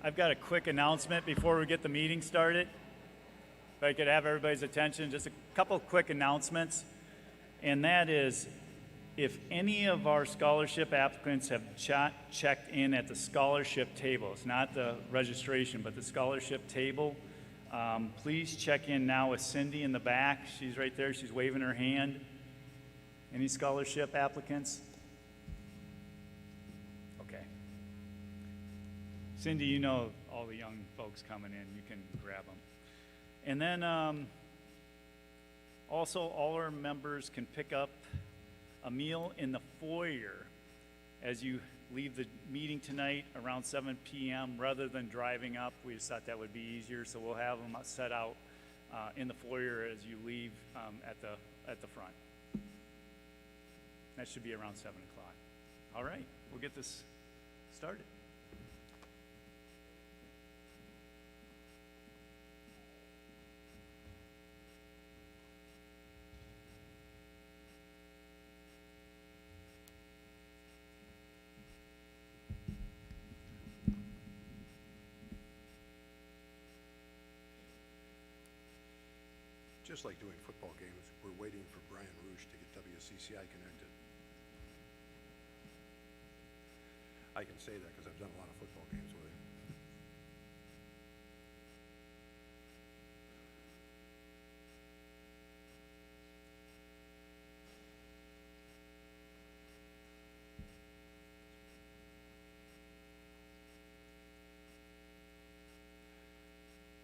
I've got a quick announcement before we get the meeting started. If I could have everybody's attention, just a couple quick announcements. And that is, if any of our scholarship applicants have checked in at the scholarship table, it's not the registration, but the scholarship table, please check in now with Cindy in the back. She's right there, she's waving her hand. Any scholarship applicants? Okay. Cindy, you know all the young folks coming in, you can grab them. And then also all our members can pick up a meal in the foyer as you leave the meeting tonight around 7 p.m. rather than driving up. We just thought that would be easier, so we'll have them set out in the foyer as you leave at the front. That should be around 7 o'clock. All right, we'll get this started. Just like doing football games, we're waiting for Brian Rouge to get WCCI connected. I can say that because I've done a lot of football games with him.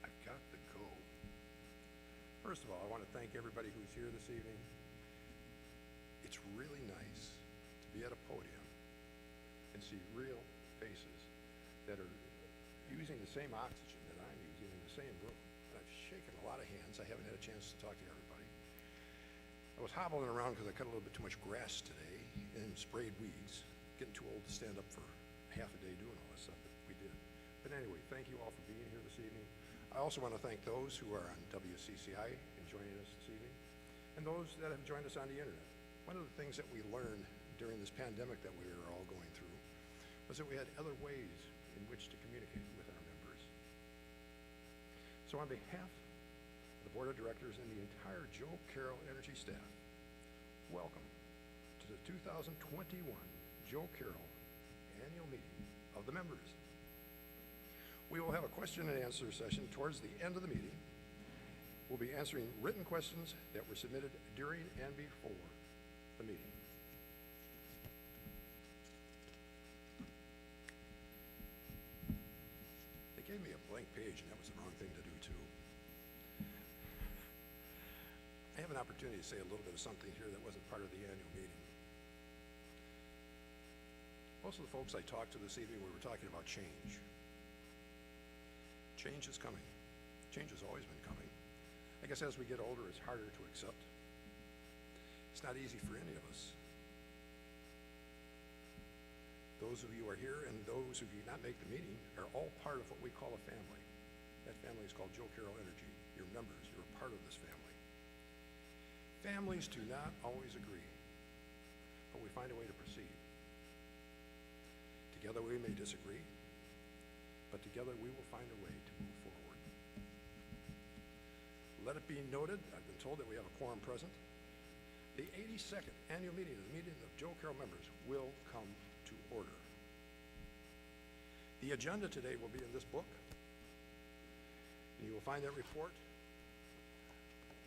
I've got to go. First of all, I want to thank everybody who's here this evening. It's really nice to be at a podium and see real faces that are using the same oxygen that I'm using in the same room. And I've shaken a lot of hands. I haven't had a chance to talk to everybody. I was hobbling around because I cut a little bit too much grass today and sprayed weeds. Getting too old to stand up for half a day doing all this stuff, but we did. But anyway, thank you all for being here this evening. I also want to thank those who are on WCCI and joining us this evening, and those that have joined us on the internet. One of the things that we learned during this pandemic that we were all going through was that we had other ways in which to communicate with our members. So on behalf of the Board of Directors and the entire Joe Carroll Energy staff, welcome to the 2021 Joe Carroll Annual Meeting of the Members. We will have a question and answer session towards the end of the meeting. We'll be answering written questions that were submitted during and before the meeting. They gave me a blank page, and that was the wrong thing to do too. I have an opportunity to say a little bit of something here that wasn't part of the annual meeting. Most of the folks I talked to this evening, we were talking about change. Change is coming. Change has always been coming. I guess as we get older, it's harder to accept. It's not easy for any of us. Those of you who are here and those who did not make the meeting are all part of what we call a family. That family is called Joe Carroll Energy. You're members, you're a part of this family. Families do not always agree, but we find a way to proceed. Together we may disagree, but together we will find a way to move forward. Let it be noted, I've been told that we have a quorum present. The 82nd annual meeting of Joe Carroll members will come to order. The agenda today will be in this book, and you will find that report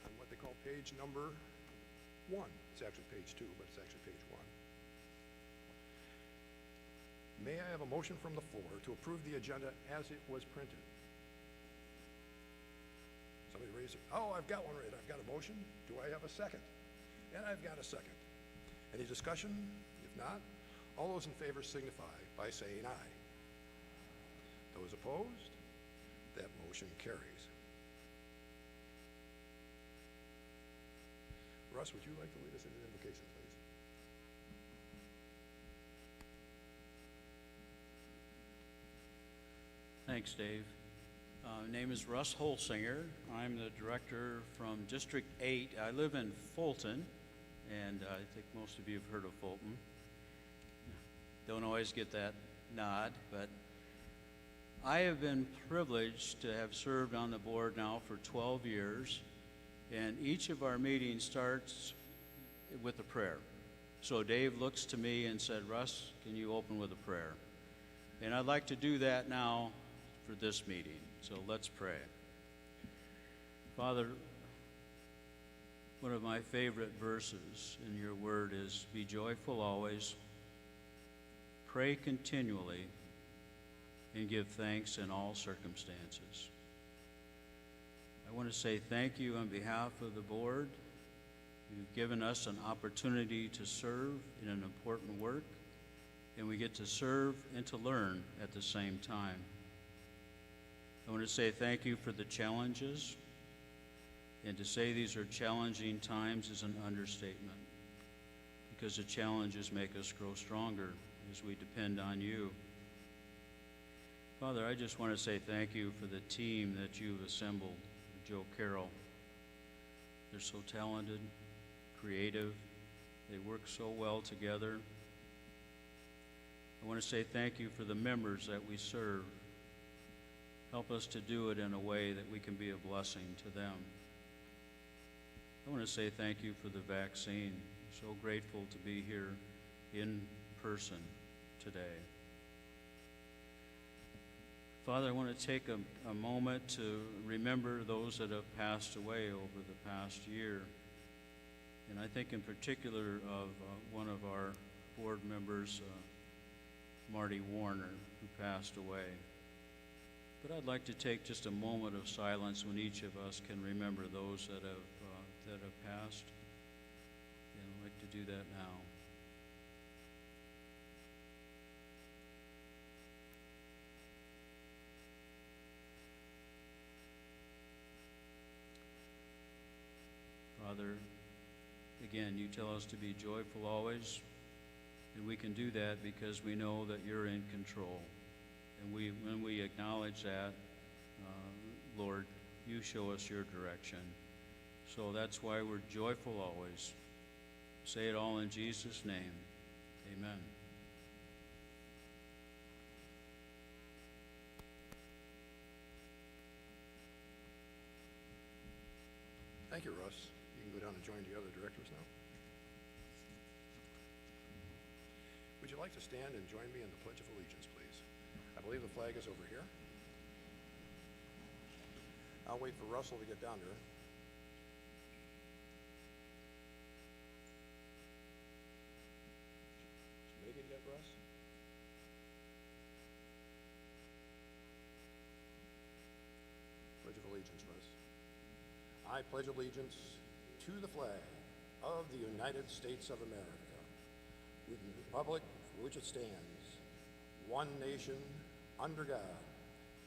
on what they call page number 1. It's actually page 2, but it's actually page 1. May I have a motion from the floor to approve the agenda as it was printed? Somebody raise it. Oh, I've got one right. I've got a motion. Do I have a second? And I've got a second. Any discussion? If not, all those in favor signify by saying aye. Those opposed? That motion carries. Russ, would you like to lead us into the invocation, please? Thanks, Dave. Name is Russ Holsinger. I'm the director from District 8. I live in Fulton, and I think most of you have heard of Fulton. Don't always get that nod, but I have been privileged to have served on the board now for 12 years, and each of our meetings starts with a prayer. So Dave looks to me and said, Russ, can you open with a prayer? And I'd like to do that now for this meeting. So let's pray. Father, one of my favorite verses in your word is, be joyful always, pray continually, and give thanks in all circumstances. I want to say thank you on behalf of the board. You've given us an opportunity to serve in an important work, and we get to serve and to learn at the same time. I want to say thank you for the challenges, and to say these are challenging times is an understatement, because the challenges make us grow stronger as we depend on you. Father, I just want to say thank you for the team that you've assembled, Joe Carroll. They're so talented, creative, they work so well together. I want to say thank you for the members that we serve. Help us to do it in a way that we can be a blessing to them. I want to say thank you for the vaccine. I'm so grateful to be here in person today. Father, I want to take a moment to remember those that have passed away over the past year. And I think in particular of one of our board members, Marty Warner, who passed away. But I'd like to take just a moment of silence when each of us can remember those that have passed. And I'd like to do that now. Father, again, you tell us to be joyful always, and we can do that because we know that you're in control. And when we acknowledge that, Lord, you show us your direction. So that's why we're joyful always. Say it all in Jesus' name. Amen. Thank you, Russ. You can go down and join the other directors now. Would you like to stand and join me in the Pledge of Allegiance, please? I believe the flag is over here. I'll wait for Russell to get down there. Did you make it yet, Russ? Pledge of Allegiance, Russ. I pledge allegiance to the flag of the United States of America, with the republic for which it stands, one nation, under God,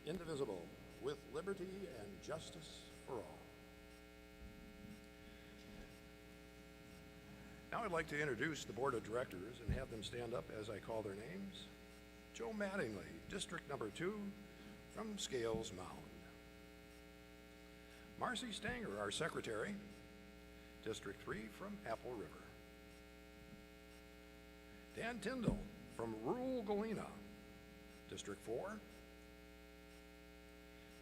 indivisible, with liberty and justice for all. Now I'd like to introduce the Board of Directors and have them stand up as I call their names. Joe Mattingly, District Number 2, from Scales Mound. Marcy Stanger, our Secretary, District 3 from Apple River. Dan Tyndall from rural Galena, District 4.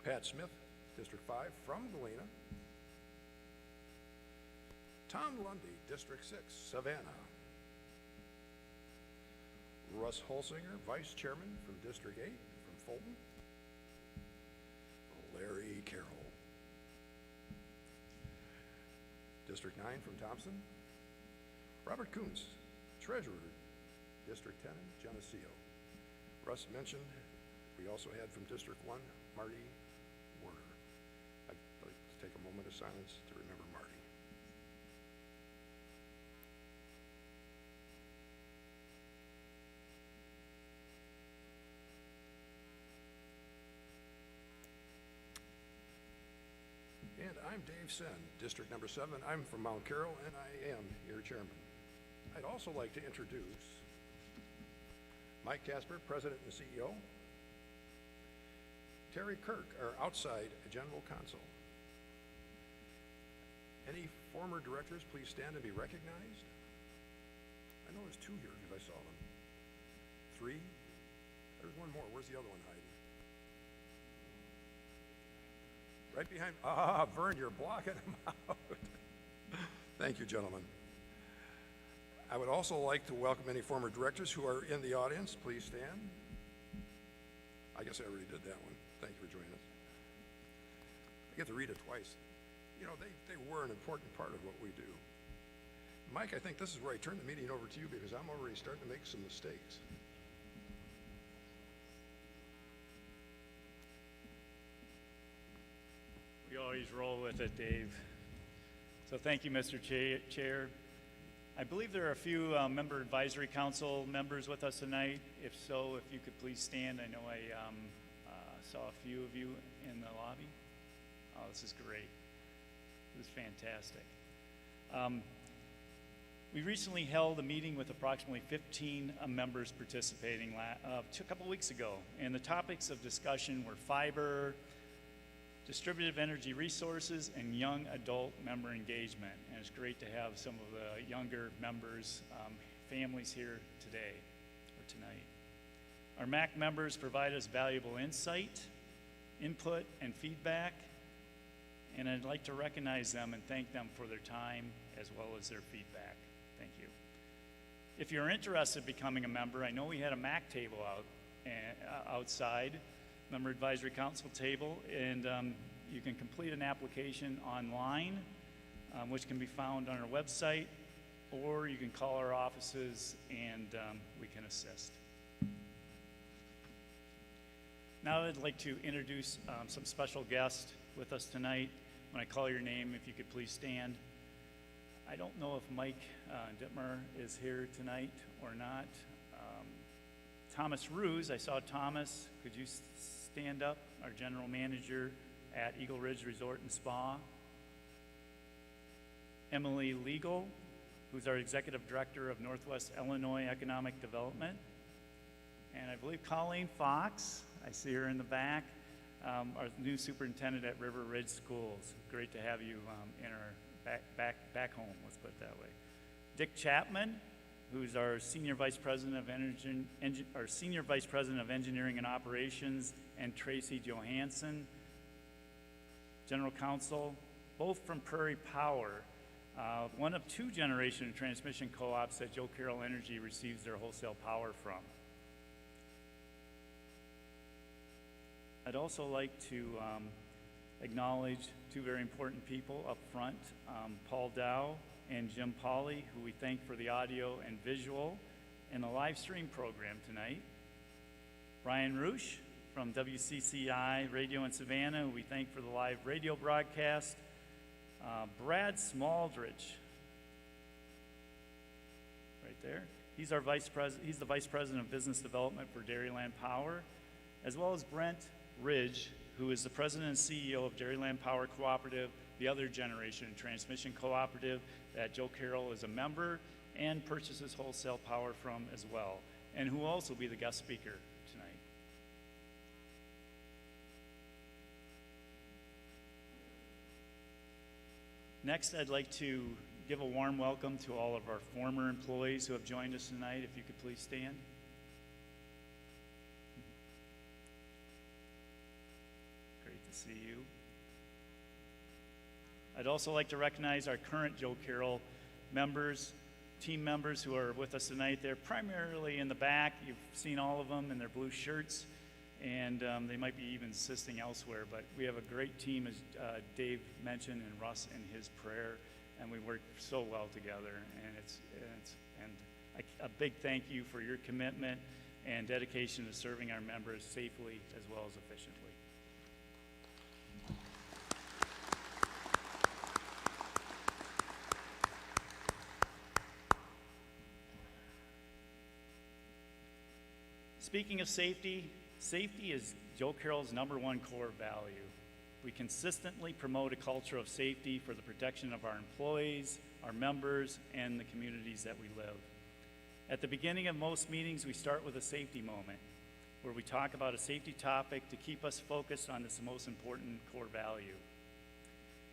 Pat Smith, District 5 from Galena. Tom Lundy, District 6, Savannah. Russ Holsinger, Vice Chairman from District 8 from Fulton. Larry Carroll. District 9 from Thompson. Robert Kuntz, Treasurer, District 10, Geneseo. Russ mentioned we also had from District 1, Marty Warner. I'd like to take a moment of silence to remember Marty. And I'm Dave Senn, District Number 7. I'm from Mount Carroll, and I am your chairman. I'd also like to introduce Mike Casper, President and CEO. Terry Kirk, our outside general counsel. Any former directors, please stand and be recognized. I know there's 2 here because I saw them. 3. There's one more. Where's the other one hiding? Right behind, Vern, you're blocking him out. Thank you, gentlemen. I would also like to welcome any former directors who are in the audience. Please stand. I guess I already did that one. Thank you for joining us. I get to read it twice. You know, they were an important part of what we do. Mike, I think this is where I turn the meeting over to you because I'm already starting to make some mistakes. We always roll with it, Dave. So thank you, Mr. Chair. I believe there are a few member advisory council members with us tonight. If so, if you could please stand. I know I saw a few of you in the lobby. Oh, this is great. This is fantastic. We recently held a meeting with approximately 15 members participating a couple weeks ago, and the topics of discussion were fiber, distributed energy resources, and young adult member engagement. And it's great to have some of the younger members, families here today or tonight. Our MAC members provide us valuable insight, input, and feedback, and I'd like to recognize them and thank them for their time as well as their feedback. Thank you. If you're interested in becoming a member, I know we had a MAC table outside, Member Advisory Council table, and you can complete an application online, which can be found on our website, or you can call our offices and we can assist. Now I'd like to introduce some special guests with us tonight. When I call your name, if you could please stand. I don't know if Mike Dittmer is here tonight or not. Thomas Ruse, I saw Thomas. Could you stand up? Our general manager at Eagle Ridge Resort and Spa. Emily Legal, who's our executive director of Northwest Illinois Economic Development. And I believe Colleen Fox, I see her in the back, our new superintendent at River Ridge Schools. Great to have you in our back home, let's put it that way. Dick Chapman, who's our senior vice president of engineering and operations, and Tracy Johansson, general counsel, both from Prairie Power, one of two generation transmission co-ops that Joe Carroll Energy receives their wholesale power from. I'd also like to acknowledge two very important people up front, Paul Dow and Jim Pauley, who we thank for the audio and visual in the live stream program tonight. Brian Roosh from WCCI Radio in Savannah, who we thank for the live radio broadcast. Brad Smaldridge, right there. He's our vice president. He's the vice president of business development for Dairyland Power, as well as Brent Ridge, who is the president and CEO of Dairyland Power Cooperative, the other generation transmission cooperative that Joe Carroll is a member and purchases wholesale power from as well, and who will also be the guest speaker tonight. Next, I'd like to give a warm welcome to all of our former employees who have joined us tonight. If you could please stand. Great to see you. I'd also like to recognize our current Joe Carroll members, team members who are with us tonight. They're primarily in the back. You've seen all of them in their blue shirts, and they might be even assisting elsewhere. But we have a great team, as Dave mentioned, and Russ in his prayer, and we work so well together. And a big thank you for your commitment and dedication to serving our members safely as well as efficiently. Speaking of safety, safety is Joe Carroll's #1 core value. We consistently promote a culture of safety for the protection of our employees, our members, and the communities that we live. At the beginning of most meetings, we start with a safety moment, where we talk about a safety topic to keep us focused on this most important core value.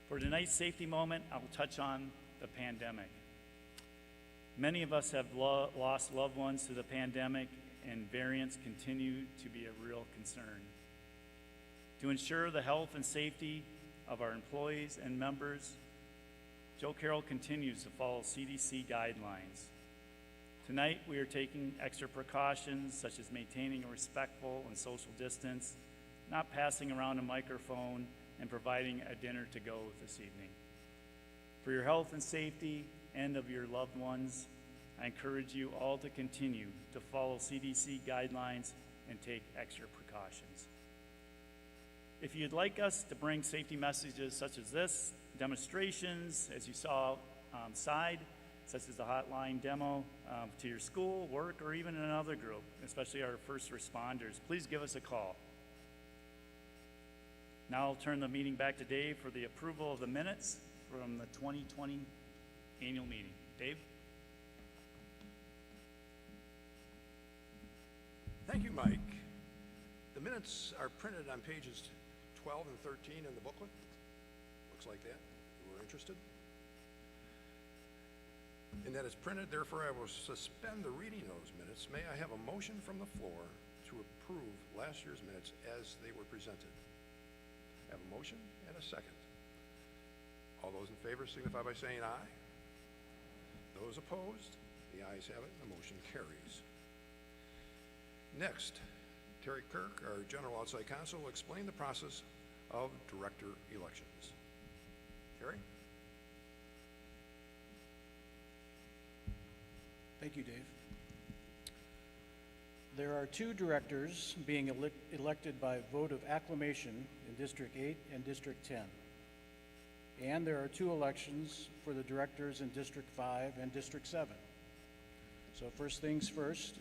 For tonight's safety moment, I will touch on the pandemic. Many of us have lost loved ones to the pandemic, and variants continue to be a real concern. To ensure the health and safety of our employees and members, Joe Carroll continues to follow CDC guidelines. Tonight, we are taking extra precautions such as maintaining a respectful and social distance, not passing around a microphone, and providing a dinner to go this evening. For your health and safety and of your loved ones, I encourage you all to continue to follow CDC guidelines and take extra precautions. If you'd like us to bring safety messages such as this, demonstrations, as you saw outside, such as the hotline demo to your school, work, or even another group, especially our first responders, please give us a call. Now I'll turn the meeting back to Dave for the approval of the minutes from the 2020 annual meeting. Dave? Thank you, Mike. The minutes are printed on pages 12 and 13 in the booklet. Looks like that. You were interested? And that is printed, therefore I will suspend the reading of those minutes. May I have a motion from the floor to approve last year's minutes as they were presented? I have a motion and a second. All those in favor signify by saying aye. Those opposed? The ayes have it, and the motion carries. Next, Terry Kirk, our General Outside Counsel, will explain the process of director elections. Terry? Thank you, Dave. There are 2 directors being elected by vote of acclamation in District 8 and District 10. And there are 2 elections for the directors in District 5 and District 7. So first things first,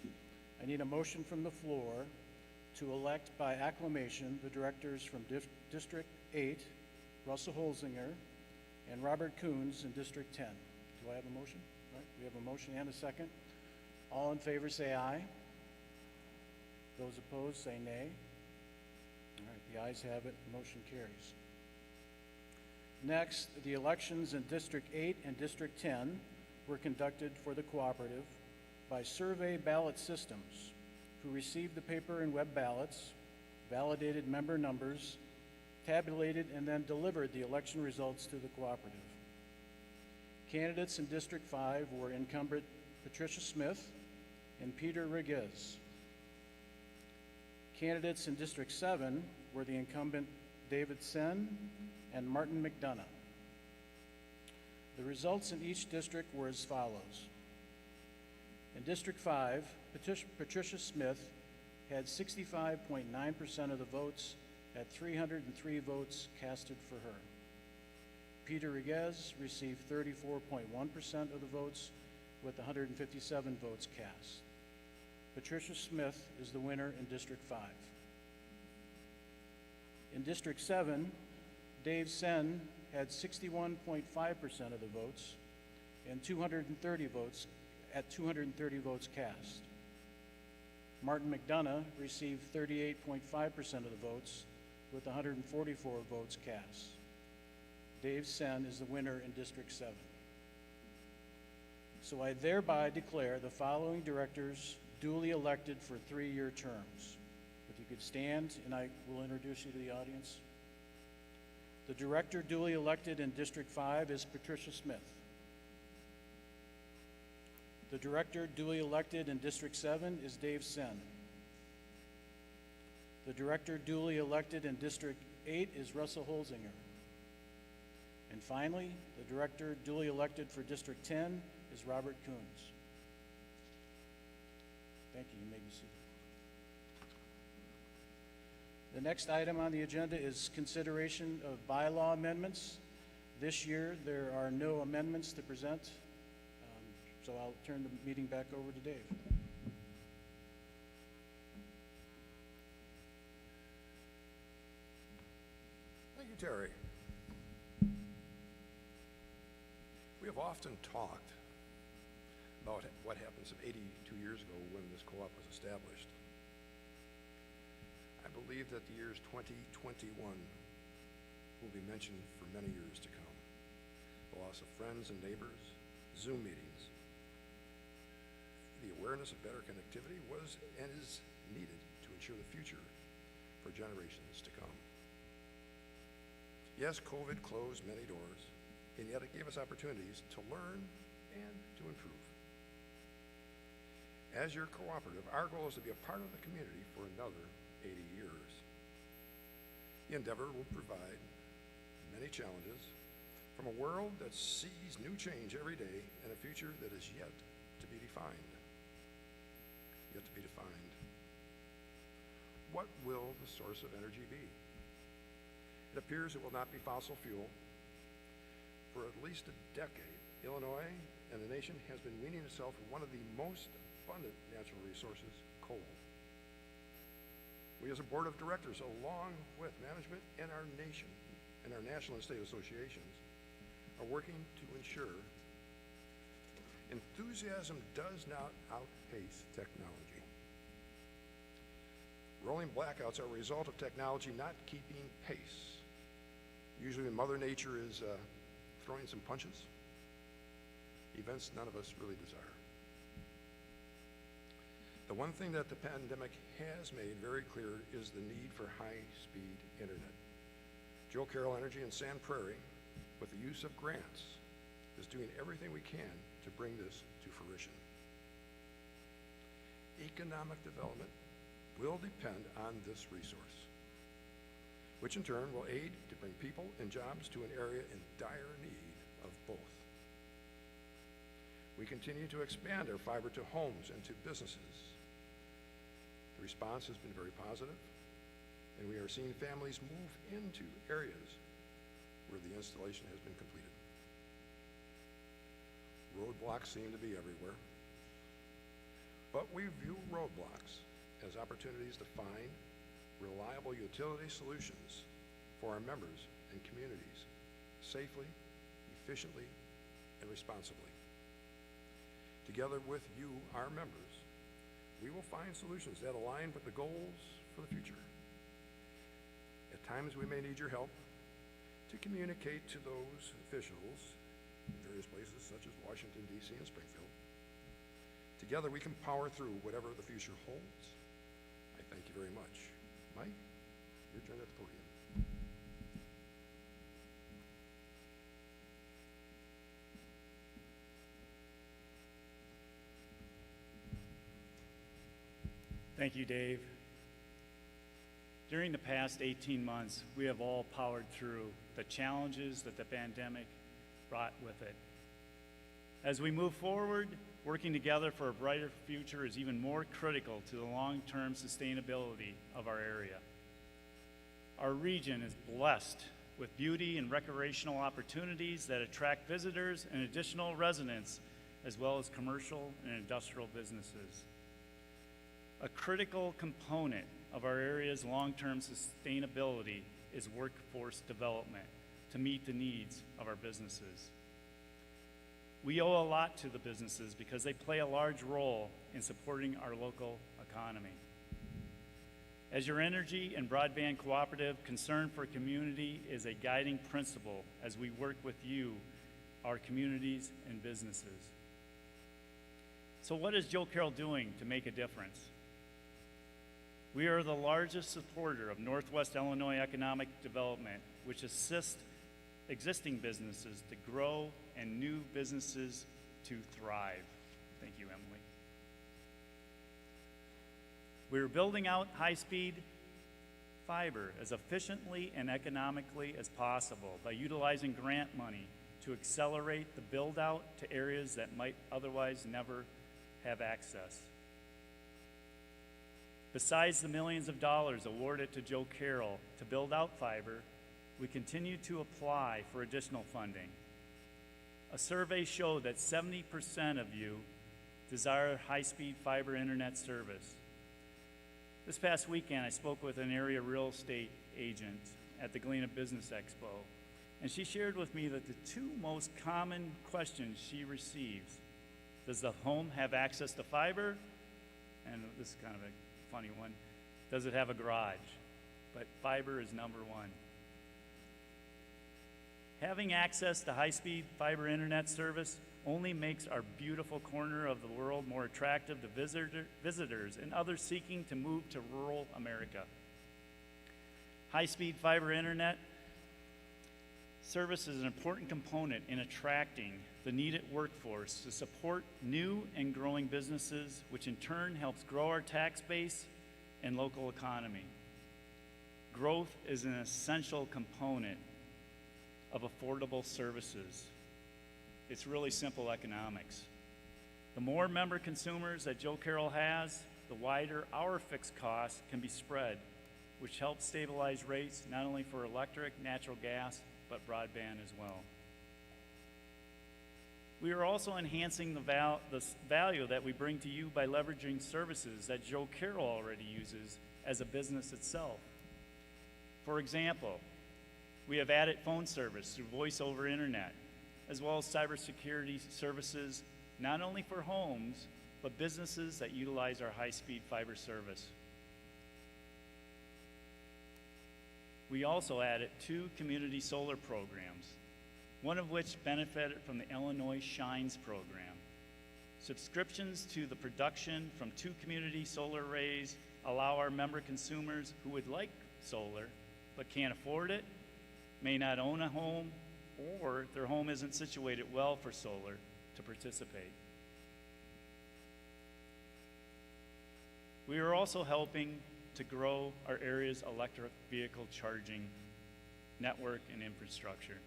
I need a motion from the floor to elect by acclamation the directors from District 8, Russell Holzinger, and Robert Coons in District 10. Do I have a motion? All right, we have a motion and a second. All in favor say aye. Those opposed say nay. All right, the ayes have it, the motion carries. Next, the elections in District 8 and District 10 were conducted for the cooperative by Survey Ballot Systems, who received the paper and web ballots, validated member numbers, tabulated, and then delivered the election results to the cooperative. Candidates in District 5 were incumbent Patricia Smith and Peter Reguez. Candidates in District 7 were the incumbent David Sen and Martin McDonough. The results in each district were as follows. In District 5, Patricia Smith had 65.9% of the votes at 303 votes casted for her. Peter Reguez received 34.1% of the votes with 157 votes cast. Patricia Smith is the winner in District 5. In District 7, Dave Sen had 61.5% of the votes and 230 votes cast. Martin McDonough received 38.5% of the votes with 144 votes cast. Dave Sen is the winner in District 7. So I thereby declare the following directors duly elected for 3-year terms. If you could stand, and I will introduce you to the audience. The director duly elected in District 5 is Patricia Smith. The director duly elected in District 7 is Dave Sen. The director duly elected in District 8 is Russell Holzinger. And finally, the director duly elected for District 10 is Robert Coons. Thank you. You may be seated. The next item on the agenda is consideration of bylaw amendments. This year, there are no amendments to present, so I'll turn the meeting back over to Dave. Thank you, Terry. We have often talked about what happened some 82 years ago when this co-op was established. I believe that the years 2021 will be mentioned for many years to come. The loss of friends and neighbors, Zoom meetings. The awareness of better connectivity was and is needed to ensure the future for generations to come. Yes, COVID closed many doors, and yet it gave us opportunities to learn and to improve. As your cooperative, our goal is to be a part of the community for another 80 years. The endeavor will provide many challenges from a world that sees new change every day and a future that is yet to be defined. Yet to be defined. What will the source of energy be? It appears it will not be fossil fuel. For at least a decade, Illinois and the nation has been weaning itself from one of the most abundant natural resources, coal. We as a board of directors, along with management and our nation and our national and state associations, are working to ensure enthusiasm does not outpace technology. Rolling blackouts are a result of technology not keeping pace. Usually when Mother Nature is throwing some punches, events none of us really desire. The one thing that the pandemic has made very clear is the need for high-speed internet. Joe Carroll Energy in Sand Prairie, with the use of grants, is doing everything we can to bring this to fruition. Economic development will depend on this resource, which in turn will aid to bring people and jobs to an area in dire need of both. We continue to expand our fiber to homes and to businesses. The response has been very positive, and we are seeing families move into areas where the installation has been completed. Roadblocks seem to be everywhere, but we view roadblocks as opportunities to find reliable utility solutions for our members and communities safely, efficiently, and responsibly. Together with you, our members, we will find solutions that align with the goals for the future. At times we may need your help to communicate to those officials in various places such as Washington, D.C. and Springfield. Together we can power through whatever the future holds. I thank you very much. Mike, your turn at the podium. Thank you, Dave. During the past 18 months, we have all powered through the challenges that the pandemic brought with it. As we move forward, working together for a brighter future is even more critical to the long-term sustainability of our area. Our region is blessed with beauty and recreational opportunities that attract visitors and additional residents, as well as commercial and industrial businesses. A critical component of our area's long-term sustainability is workforce development to meet the needs of our businesses. We owe a lot to the businesses because they play a large role in supporting our local economy. As your energy and broadband cooperative, concern for community is a guiding principle as we work with you, our communities and businesses. So what is Joe Carroll doing to make a difference? We are the largest supporter of Northwest Illinois economic development, which assists existing businesses to grow and new businesses to thrive. Thank you, Emily. We're building out high-speed fiber as efficiently and economically as possible by utilizing grant money to accelerate the build-out to areas that might otherwise never have access. Besides the millions of dollars awarded to Joe Carroll to build out fiber, we continue to apply for additional funding. A survey showed that 70% of you desire high-speed fiber internet service. This past weekend, I spoke with an area real estate agent at the Galena Business Expo, and she shared with me that the two most common questions she receives: does the home have access to fiber? And this is kind of a funny one. Does it have a garage? But fiber is number one. Having access to high-speed fiber internet service only makes our beautiful corner of the world more attractive to visitors and others seeking to move to rural America. High-speed fiber internet Service is an important component in attracting the needed workforce to support new and growing businesses, which in turn helps grow our tax base and local economy. Growth is an essential component of affordable services. It's really simple economics. The more member consumers that Joe Carroll has, the wider our fixed costs can be spread, which helps stabilize rates not only for electric, natural gas, but broadband as well. We are also enhancing the value that we bring to you by leveraging services that Joe Carroll already uses as a business itself. For example, we have added phone service through voice over internet, as well as cybersecurity services, not only for homes, but businesses that utilize our high-speed fiber service. We also added 2 community solar programs, one of which benefited from the Illinois Shines program. Subscriptions to the production from 2 community solar arrays allow our member consumers who would like solar but can't afford it, may not own a home, or their home isn't situated well for solar to participate. We are also helping to grow our area's electric vehicle charging network and infrastructure.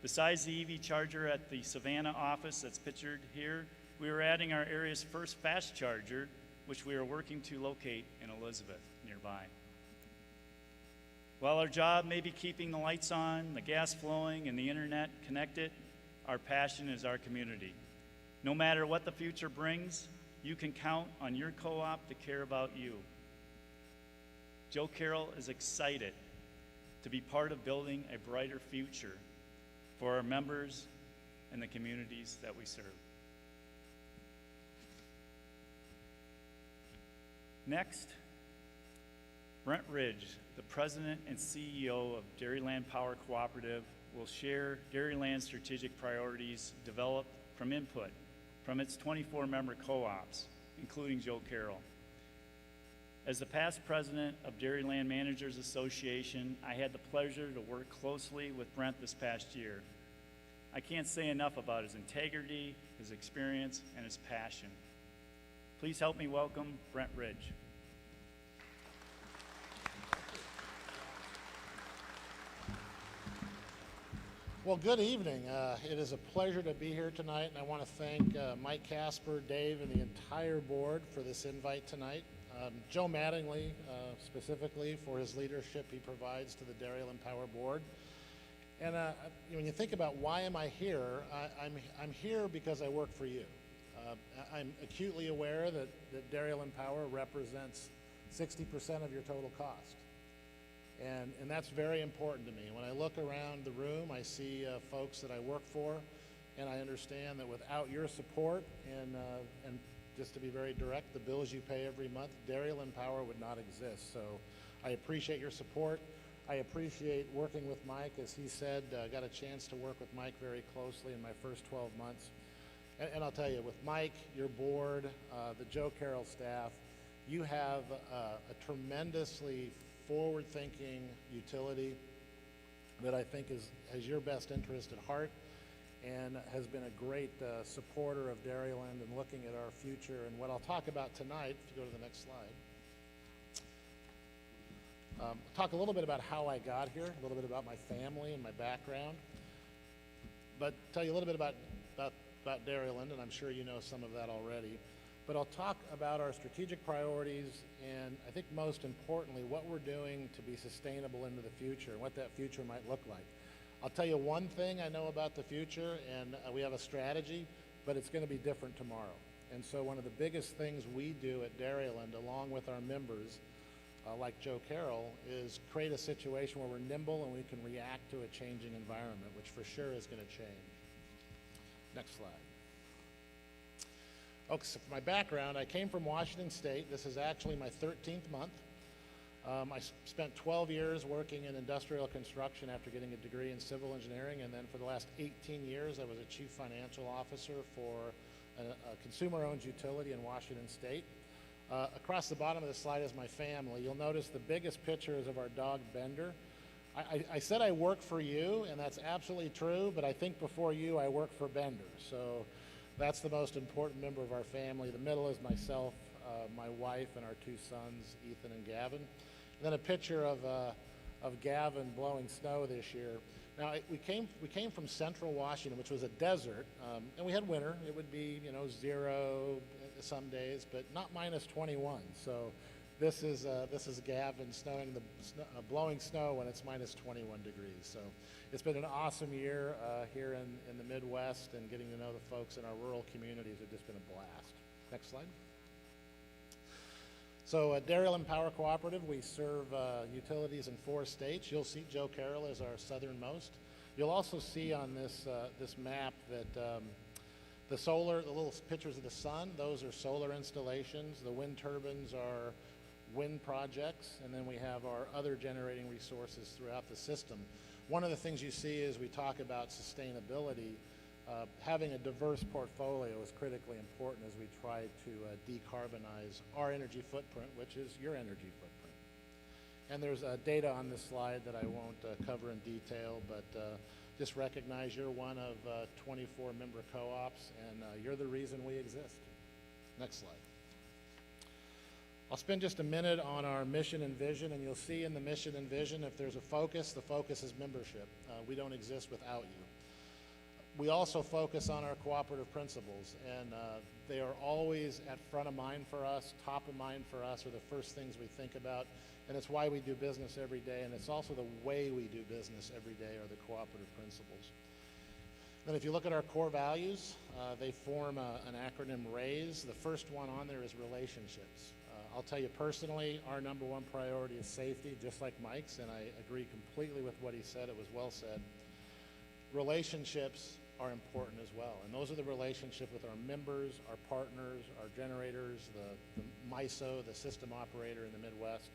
Besides the EV charger at the Savannah office that's pictured here, we are adding our area's first fast charger, which we are working to locate in Elizabeth nearby. While our job may be keeping the lights on, the gas flowing, and the internet connected, our passion is our community. No matter what the future brings, you can count on your co-op to care about you. Joe Carroll is excited to be part of building a brighter future for our members and the communities that we serve. Next, Brent Ridge, the President and CEO of Dairyland Power Cooperative, will share Dairyland's strategic priorities developed from input from its 24 member co-ops, including Joe Carroll. As the past president of Dairyland Managers Association, I had the pleasure to work closely with Brent this past year. I can't say enough about his integrity, his experience, and his passion. Please help me welcome Brent Ridge. Well, good evening. It is a pleasure to be here tonight, and I want to thank Mike Casper, Dave, and the entire board for this invite tonight. Joe Mattingly, specifically, for his leadership he provides to the Dairyland Power Board. And when you think about why am I here, I'm here because I work for you. I'm acutely aware that Dairyland Power represents 60% of your total cost. And that's very important to me. When I look around the room, I see folks that I work for, and I understand that without your support and just to be very direct, the bills you pay every month, Dairyland Power would not exist. So I appreciate your support. I appreciate working with Mike. As he said, got a chance to work with Mike very closely in my first 12 months. And I'll tell you, with Mike, your board, the Joe Carroll staff, you have a tremendously forward-thinking utility that I think has your best interest at heart and has been a great supporter of Dairyland and looking at our future. And what I'll talk about tonight, if you go to the next slide, talk a little bit about how I got here, a little bit about my family and my background, but tell you a little bit about Dairyland, and I'm sure you know some of that already. But I'll talk about our strategic priorities and I think most importantly, what we're doing to be sustainable into the future and what that future might look like. I'll tell you one thing I know about the future, and we have a strategy, but it's going to be different tomorrow. And so one of the biggest things we do at Dairyland, along with our members, like Joe Carroll, is create a situation where we're nimble and we can react to a changing environment, which for sure is going to change. Next slide. Okay, so for my background, I came from Washington State. This is actually my 13th month. I spent 12 years working in industrial construction after getting a degree in civil engineering, and then for the last 18 years I was a chief financial officer for a consumer-owned utility in Washington State. Across the bottom of the slide is my family. You'll notice the biggest picture is of our dog Bender. I said I work for you, and that's absolutely true, but I think before you, I work for Bender. So that's the most important member of our family. The middle is myself, my wife, and our two sons, Ethan and Gavin. And then a picture of Gavin blowing snow this year. Now, we came from central Washington, which was a desert, and we had winter. It would be, 0 some days, but not minus 21. So this is Gavin blowing snow when it's minus 21 degrees. So it's been an awesome year here in the Midwest, and getting to know the folks in our rural communities have just been a blast. Next slide. So at Dairyland Power Cooperative, we serve utilities in 4 states. You'll see Joe Carroll as our southernmost. You'll also see on this map that the little pictures of the sun, those are solar installations. The wind turbines are wind projects, and then we have our other generating resources throughout the system. One of the things you see is we talk about sustainability. Having a diverse portfolio is critically important as we try to decarbonize our energy footprint, which is your energy footprint. And there's data on this slide that I won't cover in detail, but just recognize you're one of 24 member co-ops, and you're the reason we exist. Next slide. I'll spend just a minute on our mission and vision, and you'll see in the mission and vision, if there's a focus, the focus is membership. We don't exist without you. We also focus on our cooperative principles, and they are always at front of mind for us, top of mind for us, are the first things we think about, and it's why we do business every day, and it's also the way we do business every day are the cooperative principles. Then if you look at our core values, they form an acronym RAISE. The first one on there is relationships. I'll tell you personally, our number one priority is safety, just like Mike's, and I agree completely with what he said. It was well said. Relationships are important as well, and those are the relationship with our members, our partners, our generators, the MISO, the system operator in the Midwest.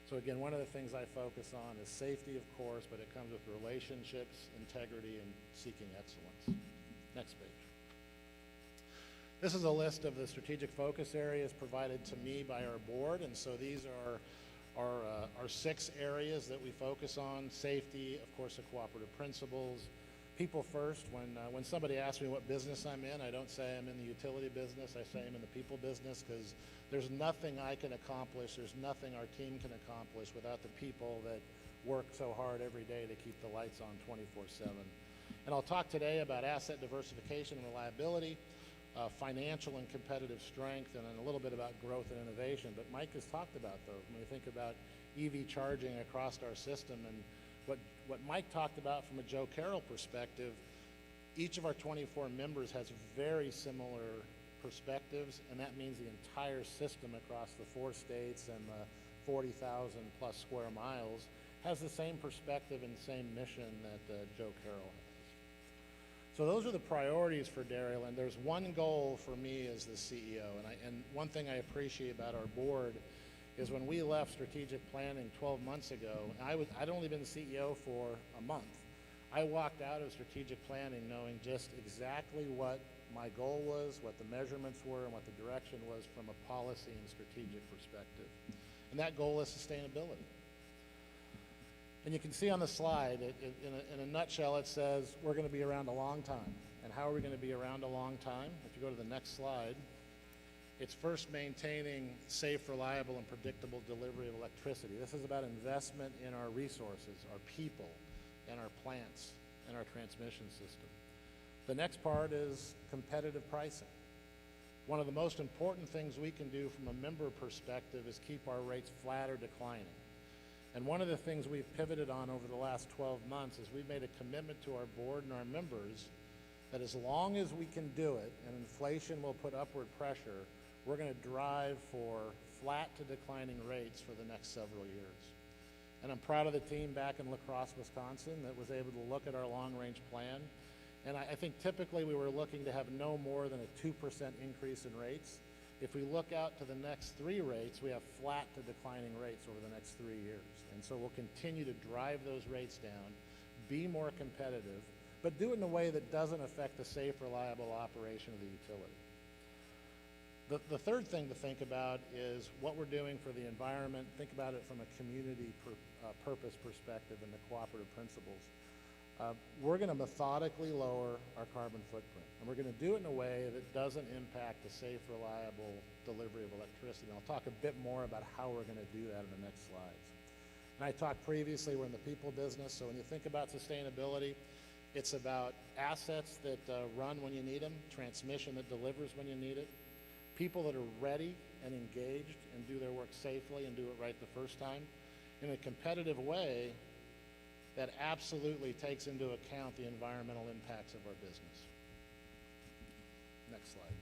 So again, one of the things I focus on is safety, of course, but it comes with relationships, integrity, and seeking excellence. Next page. This is a list of the strategic focus areas provided to me by our board, and so these are our 6 areas that we focus on: safety, of course, the cooperative principles. People first. When somebody asks me what business I'm in, I don't say I'm in the utility business. I say I'm in the people business, because there's nothing I can accomplish, there's nothing our team can accomplish without the people that work so hard every day to keep the lights on 24/7. And I'll talk today about asset diversification and reliability, financial and competitive strength, and then a little bit about growth and innovation. But Mike has talked about those. When we think about EV charging across our system, and what Mike talked about from a Joe Carroll perspective, each of our 24 members has very similar perspectives, and that means the entire system across the 4 states and the 40,000 plus square miles has the same perspective and same mission that Joe Carroll has. So those are the priorities for Dairyland. There's one goal for me as the CEO, and one thing I appreciate about our board is when we left strategic planning 12 months ago, I'd only been CEO for a month. I walked out of strategic planning knowing just exactly what my goal was, what the measurements were, and what the direction was from a policy and strategic perspective. And that goal is sustainability. And you can see on the slide, in a nutshell, it says we're going to be around a long time. And how are we going to be around a long time? If you go to the next slide, it's first maintaining safe, reliable, and predictable delivery of electricity. This is about investment in our resources, our people, and our plants, and our transmission system. The next part is competitive pricing. One of the most important things we can do from a member perspective is keep our rates flat or declining. And one of the things we've pivoted on over the last 12 months is we've made a commitment to our board and our members that as long as we can do it, and inflation will put upward pressure, we're going to drive for flat to declining rates for the next several years. And I'm proud of the team back in La Crosse, Wisconsin, that was able to look at our long-range plan. And I think typically we were looking to have no more than a 2% increase in rates. If we look out to the next 3 rates, we have flat to declining rates over the next 3 years. And so we'll continue to drive those rates down, be more competitive, but do it in a way that doesn't affect the safe, reliable operation of the utility. The third thing to think about is what we're doing for the environment. Think about it from a community purpose perspective and the cooperative principles. We're going to methodically lower our carbon footprint, and we're going to do it in a way that doesn't impact the safe, reliable delivery of electricity. And I'll talk a bit more about how we're going to do that in the next slides. And I talked previously, we're in the people business, so when you think about sustainability, it's about assets that run when you need them, transmission that delivers when you need it, people that are ready and engaged and do their work safely and do it right the first time in a competitive way that absolutely takes into account the environmental impacts of our business. Next slide.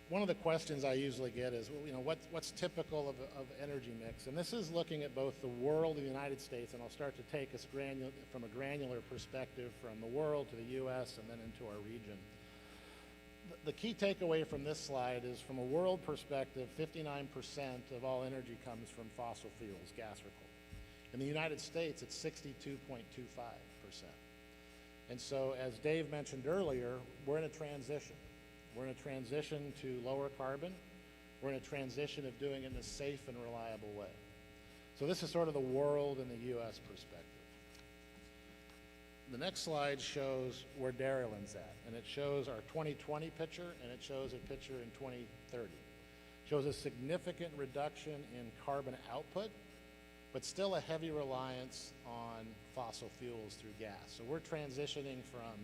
One of the questions I usually get is, well, you know, what's typical of energy mix? And this is looking at both the world and the United States, and I'll start to take us from a granular perspective from the world to the U.S. and then into our region. The key takeaway from this slide is, from a world perspective, 59% of all energy comes from fossil fuels, gas or coal. In the United States, it's 62.25%. And so, as Dave mentioned earlier, we're in a transition. We're in a transition to lower carbon. We're in a transition of doing it in a safe and reliable way. So this is sort of the world and the U.S. perspective. The next slide shows where Dairyland's at, and it shows our 2020 picture, and it shows a picture in 2030. It shows a significant reduction in carbon output, but still a heavy reliance on fossil fuels through gas. So we're transitioning from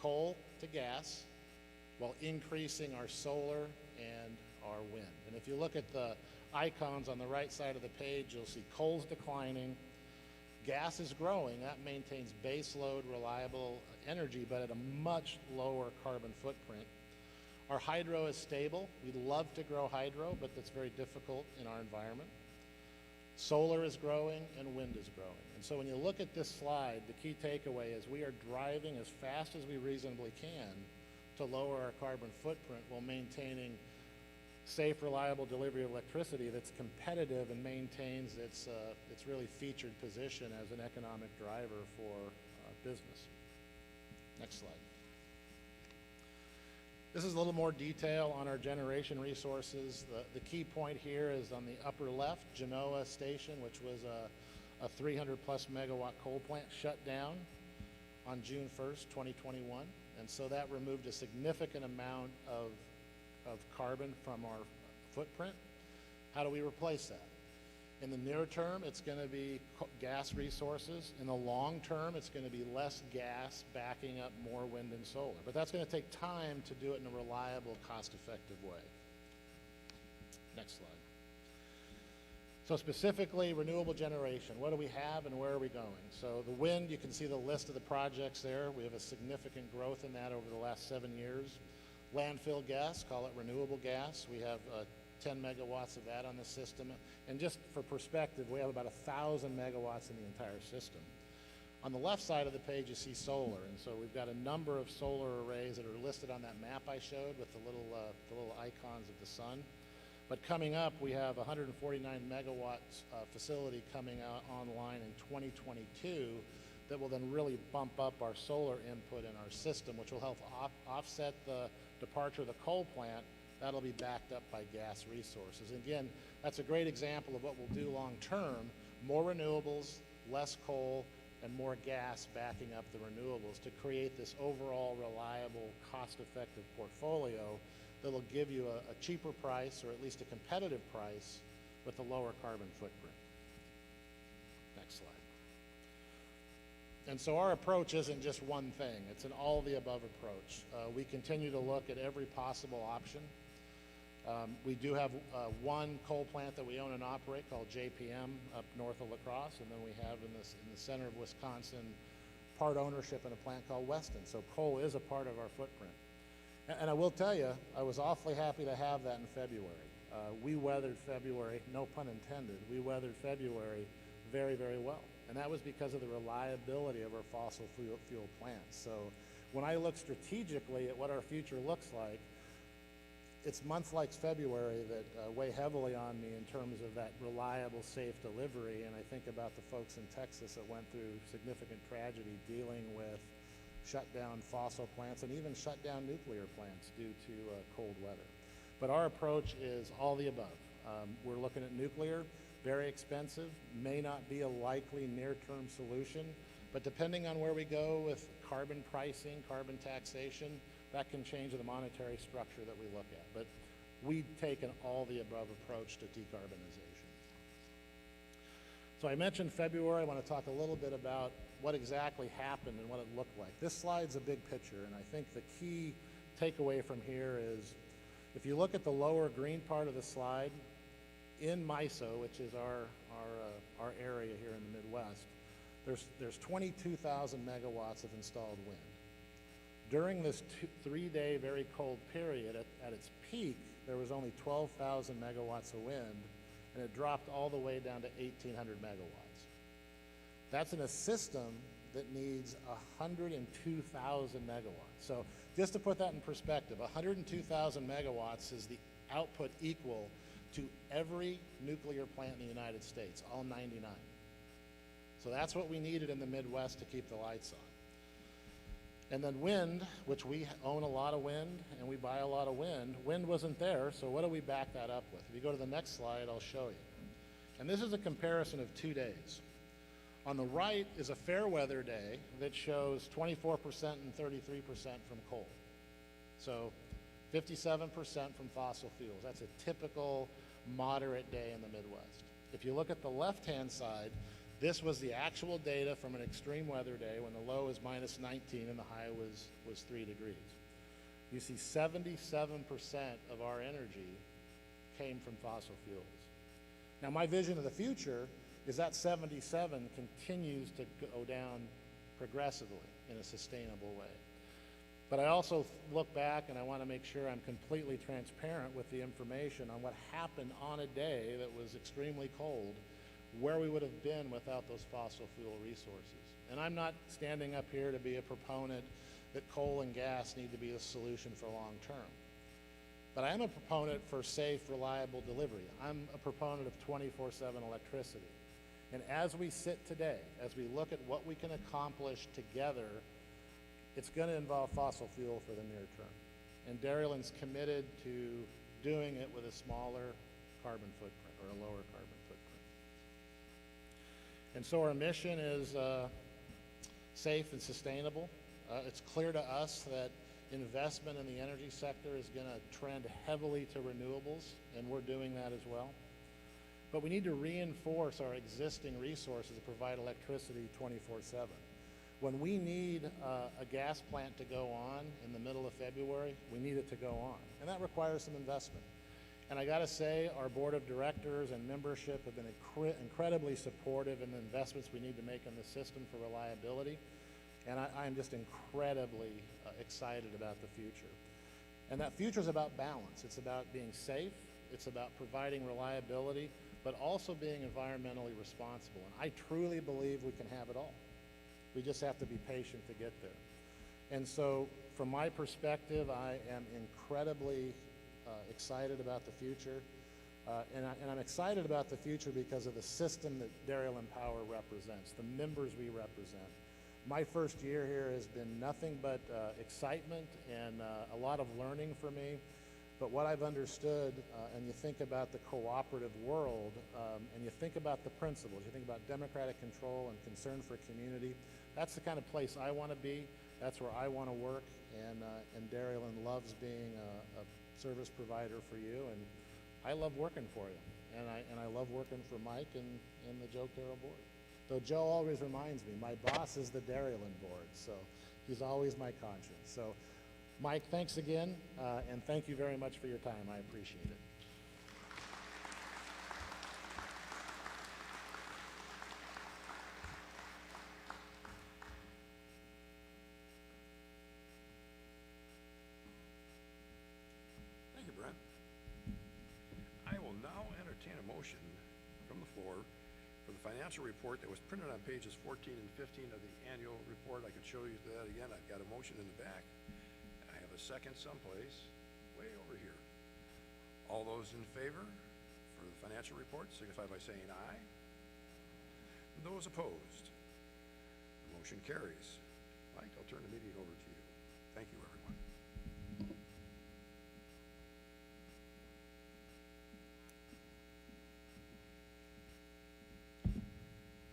coal to gas while increasing our solar and our wind. And if you look at the icons on the right side of the page, you'll see coal's declining, gas is growing. That maintains base load reliable energy, but at a much lower carbon footprint. Our hydro is stable. We'd love to grow hydro, but that's very difficult in our environment. Solar is growing and wind is growing. And so when you look at this slide, the key takeaway is we are driving as fast as we reasonably can to lower our carbon footprint while maintaining safe, reliable delivery of electricity that's competitive and maintains its really featured position as an economic driver for business. Next slide. This is a little more detail on our generation resources. The key point here is on the upper left, Genoa Station, which was a 300 plus megawatt coal plant, shut down on June 1st, 2021. And so that removed a significant amount of carbon from our footprint. How do we replace that? In the near term, it's going to be gas resources. In the long term, it's going to be less gas backing up more wind and solar. But that's going to take time to do it in a reliable, cost-effective way. Next slide. So specifically, renewable generation. What do we have and where are we going? So the wind, you can see the list of the projects there. We have a significant growth in that over the last 7 years. Landfill gas, call it renewable gas. We have 10 megawatts of that on the system. And just for perspective, we have about 1,000 megawatts in the entire system. On the left side of the page, you see solar. And so we've got a number of solar arrays that are listed on that map I showed with the little icons of the sun. But coming up, we have a 149 megawatts facility coming out online in 2022 that will then really bump up our solar input in our system, which will help offset the departure of the coal plant. That'll be backed up by gas resources. And again, that's a great example of what we'll do long term: more renewables, less coal, and more gas backing up the renewables to create this overall reliable, cost-effective portfolio that will give you a cheaper price, or at least a competitive price, with a lower carbon footprint. Next slide. And so our approach isn't just one thing. It's an all-of-the-above approach. We continue to look at every possible option. We do have one coal plant that we own and operate called JPM up north of La Crosse, and then we have in the center of Wisconsin part ownership in a plant called Weston. So coal is a part of our footprint. And I will tell you, I was awfully happy to have that in February. We weathered February, no pun intended, we weathered February very, very well. And that was because of the reliability of our fossil fuel plants. So when I look strategically at what our future looks like, it's months like February that weigh heavily on me in terms of that reliable, safe delivery. And I think about the folks in Texas that went through significant tragedy dealing with shut down fossil plants, and even shut down nuclear plants due to cold weather. But our approach is all the above. We're looking at nuclear, very expensive, may not be a likely near-term solution, but depending on where we go with carbon pricing, carbon taxation, that can change the monetary structure that we look at. But we take an all-the-above approach to decarbonization. So I mentioned February. I want to talk a little bit about what exactly happened and what it looked like. This slide's a big picture, and I think the key takeaway from here is if you look at the lower green part of the slide, in MISO, which is our area here in the Midwest, there's 22,000 megawatts of installed wind. During this 3-day very cold period, at its peak, there was only 12,000 megawatts of wind, and it dropped all the way down to 1,800 megawatts. That's in a system that needs 102,000 megawatts. So just to put that in perspective, 102,000 megawatts is the output equal to every nuclear plant in the United States, all 99. So that's what we needed in the Midwest to keep the lights on. And then wind, which we own a lot of wind and we buy a lot of wind wasn't there, so what do we back that up with? If you go to the next slide, I'll show you. And this is a comparison of 2 days. On the right is a fair weather day that shows 24% and 33% from coal. So 57% from fossil fuels. That's a typical moderate day in the Midwest. If you look at the left-hand side, this was the actual data from an extreme weather day when the low is minus 19 and the high was 3 degrees. You see 77% of our energy came from fossil fuels. Now my vision of the future is that 77 continues to go down progressively in a sustainable way. But I also look back and I want to make sure I'm completely transparent with the information on what happened on a day that was extremely cold, where we would have been without those fossil fuel resources. And I'm not standing up here to be a proponent that coal and gas need to be a solution for long term. But I am a proponent for safe, reliable delivery. I'm a proponent of 24/7 electricity. And as we sit today, as we look at what we can accomplish together, it's going to involve fossil fuel for the near term. And Dairyland's committed to doing it with a smaller carbon footprint or a lower carbon footprint. And so our mission is safe and sustainable. It's clear to us that investment in the energy sector is going to trend heavily to renewables, and we're doing that as well. But we need to reinforce our existing resources to provide electricity 24/7. When we need a gas plant to go on in the middle of February, we need it to go on, and that requires some investment. And I gotta say, our board of directors and membership have been incredibly supportive in the investments we need to make in the system for reliability, and I'm just incredibly excited about the future. And that future is about balance. It's about being safe, it's about providing reliability, but also being environmentally responsible. And I truly believe we can have it all. We just have to be patient to get there. And so from my perspective, I am incredibly excited about the future. And I'm excited about the future because of the system that Dairyland Power represents, the members we represent. My first year here has been nothing but excitement and a lot of learning for me. But what I've understood, and you think about the cooperative world, and you think about the principles, you think about democratic control and concern for community, that's the kind of place I want to be. That's where I want to work, and Dairyland loves being a service provider for you, and I love working for you, and I love working for Mike and the Joe Carroll board. Though Joe always reminds me, my boss is the Dairyland board, so he's always my conscience. So, Mike, thanks again, and thank you very much for your time. I appreciate it. Thank you, Brent. I will now entertain a motion from the floor for the financial report that was printed on pages 14 and 15 of the annual report. I could show you that again. I've got a motion in the back. I have a second someplace, way over here. All those in favor for the financial report signify by saying aye. Those opposed, the motion carries. Mike, I'll turn the meeting over to you. Thank you, everyone.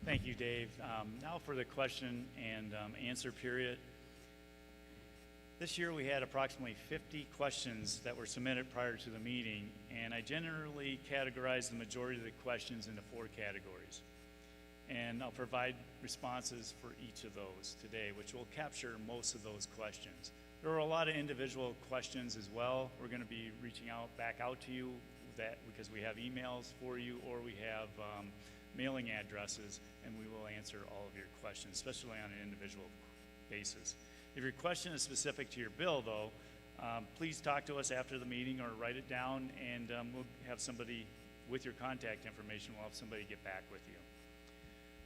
Thank you, Dave. Now for the question and answer period. This year we had approximately 50 questions that were submitted prior to the meeting, and I generally categorize the majority of the questions into 4 categories. And I'll provide responses for each of those today, which will capture most of those questions. There are a lot of individual questions as well. We're going to be reaching back out to you because we have emails for you, or we have mailing addresses, and we will answer all of your questions, especially on an individual basis. If your question is specific to your bill, though, please talk to us after the meeting or write it down, and we'll have somebody with your contact information. We'll have somebody get back with you.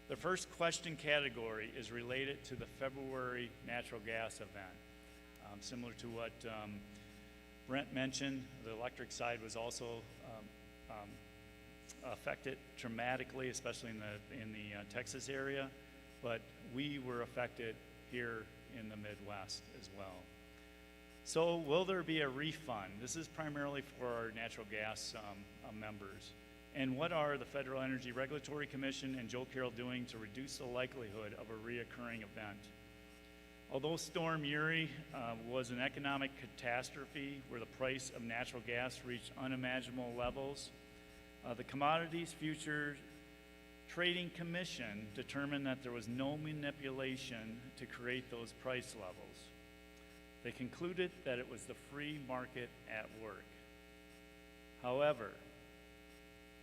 The first question category is related to the February natural gas event. Similar to what Brent mentioned, the electric side was also affected dramatically, especially in the Texas area, but we were affected here in the Midwest as well. So will there be a refund? This is primarily for our natural gas members. And what are the Federal Energy Regulatory Commission and Joe Carroll doing to reduce the likelihood of a reoccurring event? Although Storm Uri was an economic catastrophe where the price of natural gas reached unimaginable levels, the Commodities Futures Trading Commission determined that there was no manipulation to create those price levels. They concluded that it was the free market at work. However,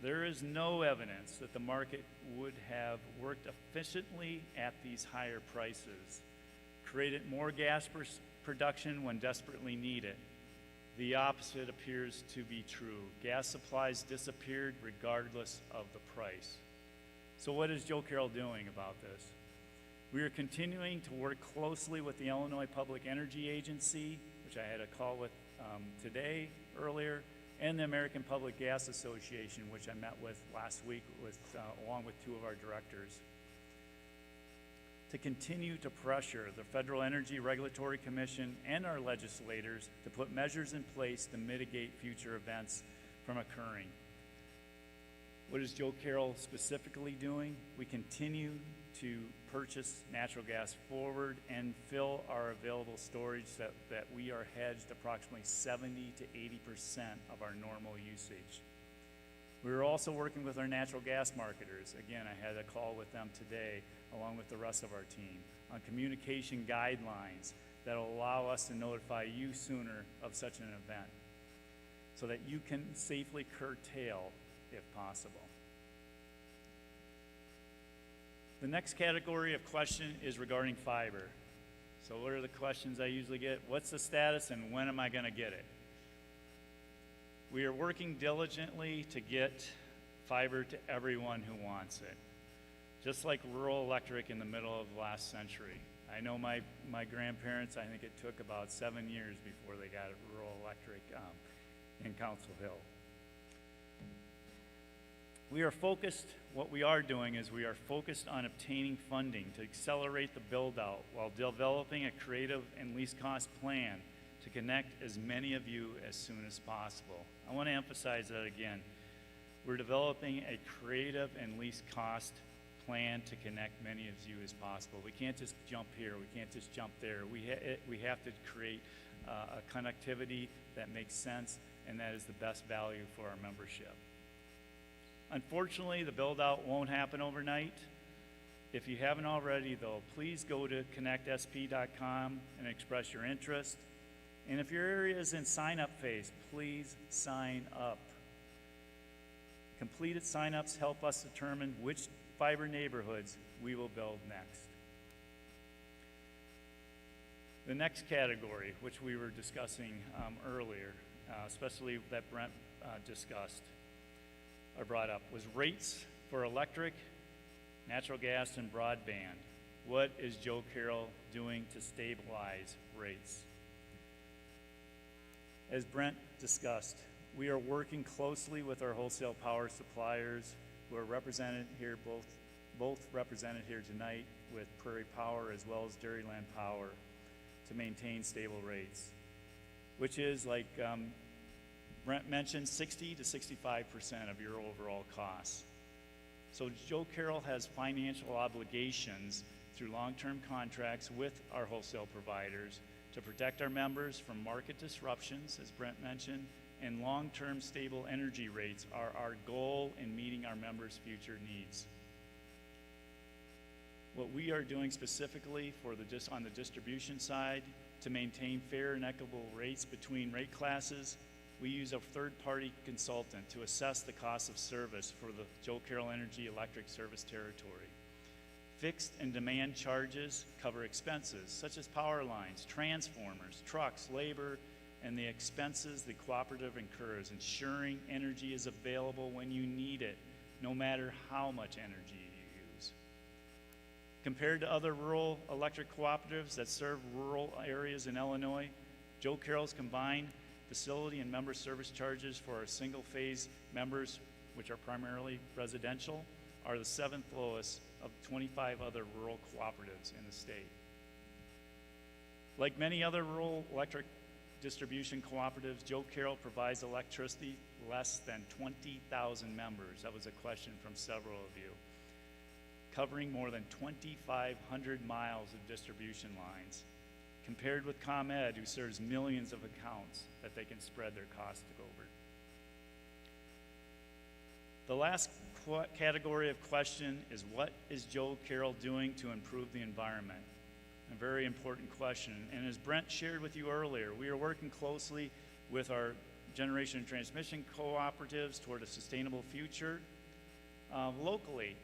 there is no evidence that the market would have worked efficiently at these higher prices, created more gas production when desperately needed. The opposite appears to be true. Gas supplies disappeared regardless of the price. So what is Joe Carroll doing about this? We are continuing to work closely with the Illinois Public Energy Agency, which I had a call with today, earlier, and the American Public Gas Association, which I met with last week along with 2 of our directors, to continue to pressure the Federal Energy Regulatory Commission and our legislators to put measures in place to mitigate future events from occurring. What is Joe Carroll specifically doing? We continue to purchase natural gas forward and fill our available storage that we are hedged approximately 70 to 80% of our normal usage. We are also working with our natural gas marketers. Again, I had a call with them today, along with the rest of our team, on communication guidelines that will allow us to notify you sooner of such an event so that you can safely curtail if possible. The next category of question is regarding fiber. So what are the questions I usually get? What's the status and when am I going to get it? We are working diligently to get fiber to everyone who wants it, just like rural electric in the middle of last century. I know my grandparents, I think it took about 7 years before they got rural electric in Council Hill. What we are doing is we are focused on obtaining funding to accelerate the build-out while developing a creative and least cost plan to connect as many of you as soon as possible. I want to emphasize that again. We're developing a creative and least cost plan to connect many of you as possible. We can't just jump here. We can't just jump there. We have to create a connectivity that makes sense and that is the best value for our membership. Unfortunately, the build-out won't happen overnight. If you haven't already, though, please go to connectsp.com and express your interest. And if your area is in sign-up phase, please sign up. Completed sign-ups help us determine which fiber neighborhoods we will build next. The next category, which we were discussing earlier, especially that Brent discussed or brought up, was rates for electric, natural gas, and broadband. What is Joe Carroll doing to stabilize rates? As Brent discussed, we are working closely with our wholesale power suppliers who are represented here both both represented here tonight with Prairie Power as well as Dairyland Power, to maintain stable rates, which is, like Brent mentioned, 60 to 65% of your overall costs. So Joe Carroll has financial obligations through long-term contracts with our wholesale providers to protect our members from market disruptions, as Brent mentioned, and long-term stable energy rates are our goal in meeting our members' future needs. What we are doing specifically on the distribution side to maintain fair and equitable rates between rate classes, we use a third-party consultant to assess the cost of service for the Joe Carroll Energy electric service territory. Fixed and demand charges cover expenses such as power lines, transformers, trucks, labor, and the expenses the cooperative incurs, ensuring energy is available when you need it, no matter how much energy you use. Compared to other rural electric cooperatives that serve rural areas in Illinois, Joe Carroll's combined facility and member service charges for our single-phase members, which are primarily residential, are the 7th lowest of 25 other rural cooperatives in the state. Like many other rural electric distribution cooperatives, Joe Carroll provides electricity less than 20,000 members. That was a question from several of you. Covering more than 2,500 miles of distribution lines, compared with ComEd, who serves millions of accounts that they can spread their costs over. The last category of question is, what is Joe Carroll doing to improve the environment? A very important question. And as Brent shared with you earlier, we are working closely with our generation and transmission cooperatives toward a sustainable future. Locally,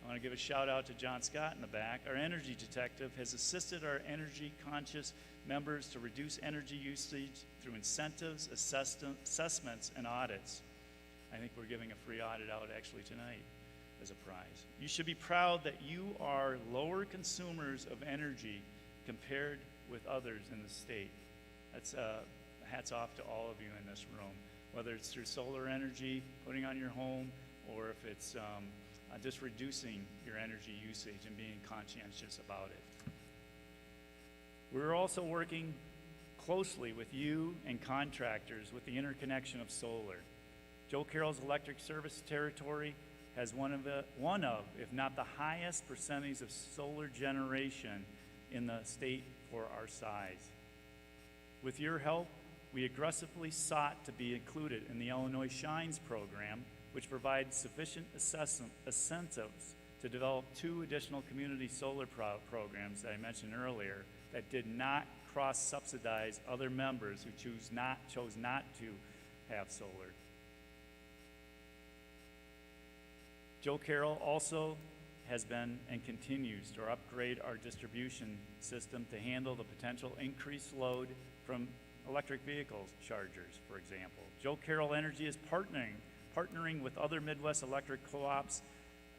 I want to give a shout out to John Scott in the back. Our energy detective has assisted our energy conscious members to reduce energy usage through incentives, assessments, and audits. I think we're giving a free audit out actually tonight as a prize. You should be proud that you are lower consumers of energy compared with others in the state. That's hats off to all of you in this room, whether it's through solar energy, putting on your home, or if it's just reducing your energy usage and being conscientious about it. We're also working closely with you and contractors with the interconnection of solar. Joe Carroll's electric service territory has one of, if not the highest percentage of solar generation in the state for our size. With your help, we aggressively sought to be included in the Illinois Shines program, which provides sufficient incentives to develop 2 additional community solar programs that I mentioned earlier that did not cross-subsidize other members who chose not to have solar. Joe Carroll also has been and continues to upgrade our distribution system to handle the potential increased load from electric vehicle chargers, for example. Joe Carroll Energy is partnering with other Midwest electric co-ops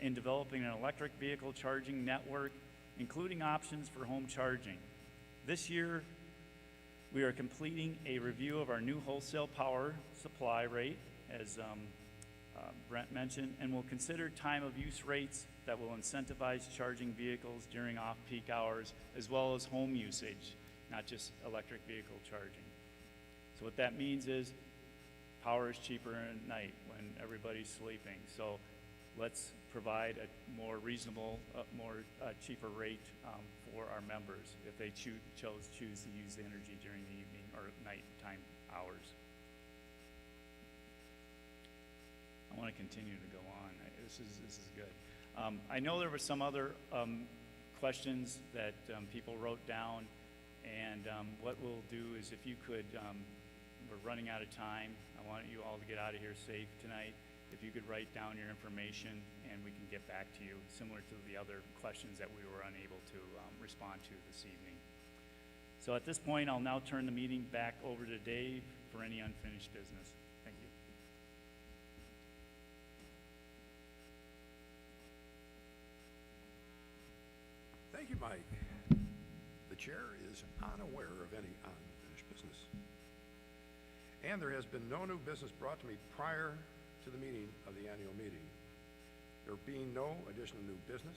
in developing an electric vehicle charging network, including options for home charging. This year, we are completing a review of our new wholesale power supply rate, as Brent mentioned, and will consider time of use rates that will incentivize charging vehicles during off-peak hours, as well as home usage, not just electric vehicle charging. So what that means is power is cheaper at night when everybody's sleeping. So let's provide a more reasonable, cheaper rate for our members if they choose to use the energy during the evening or nighttime hours. I want to continue to go on. This is good. I know there were some other questions that people wrote down, and what we'll do is, if you could, we're running out of time. I want you all to get out of here safe tonight. If you could write down your information, and we can get back to you, similar to the other questions that we were unable to respond to this evening. So at this point, I'll now turn the meeting back over to Dave for any unfinished business. Thank you. Thank you, Mike. The chair is unaware of any unfinished business. And there has been no new business brought to me prior to the meeting of the annual meeting. There being no additional new business,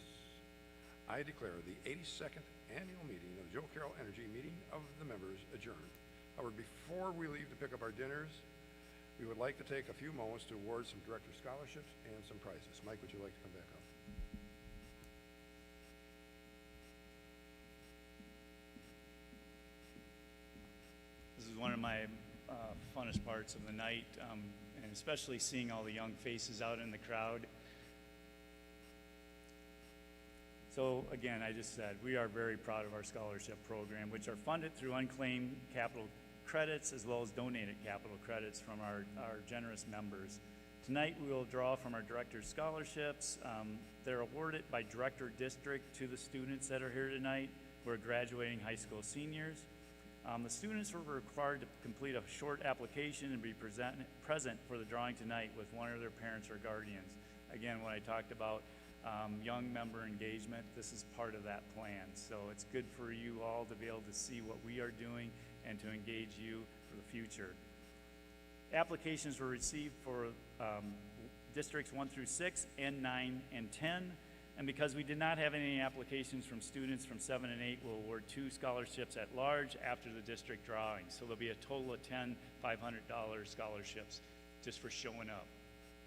I declare the 82nd Annual Meeting of the Joe Carroll Energy Meeting of the Members adjourned. However, before we leave to pick up our dinners, we would like to take a few moments to award some director scholarships and some prizes. Mike, would you like to come back up? This is one of my funnest parts of the night, and especially seeing all the young faces out in the crowd. So again, I just said, we are very proud of our scholarship program, which are funded through unclaimed capital credits as well as donated capital credits from our generous members. Tonight, we will draw from our director's scholarships. They're awarded by director district to the students that are here tonight who are graduating high school seniors. The students were required to complete a short application and be present for the drawing tonight with one of their parents or guardians. Again, when I talked about young member engagement, this is part of that plan. So it's good for you all to be able to see what we are doing and to engage you for the future. Applications were received for districts 1 through 6 and 9 and 10. And because we did not have any applications from students from 7 and 8, we'll award 2 scholarships at large after the district drawing. So there'll be a total of 10 $500 scholarships just for showing up.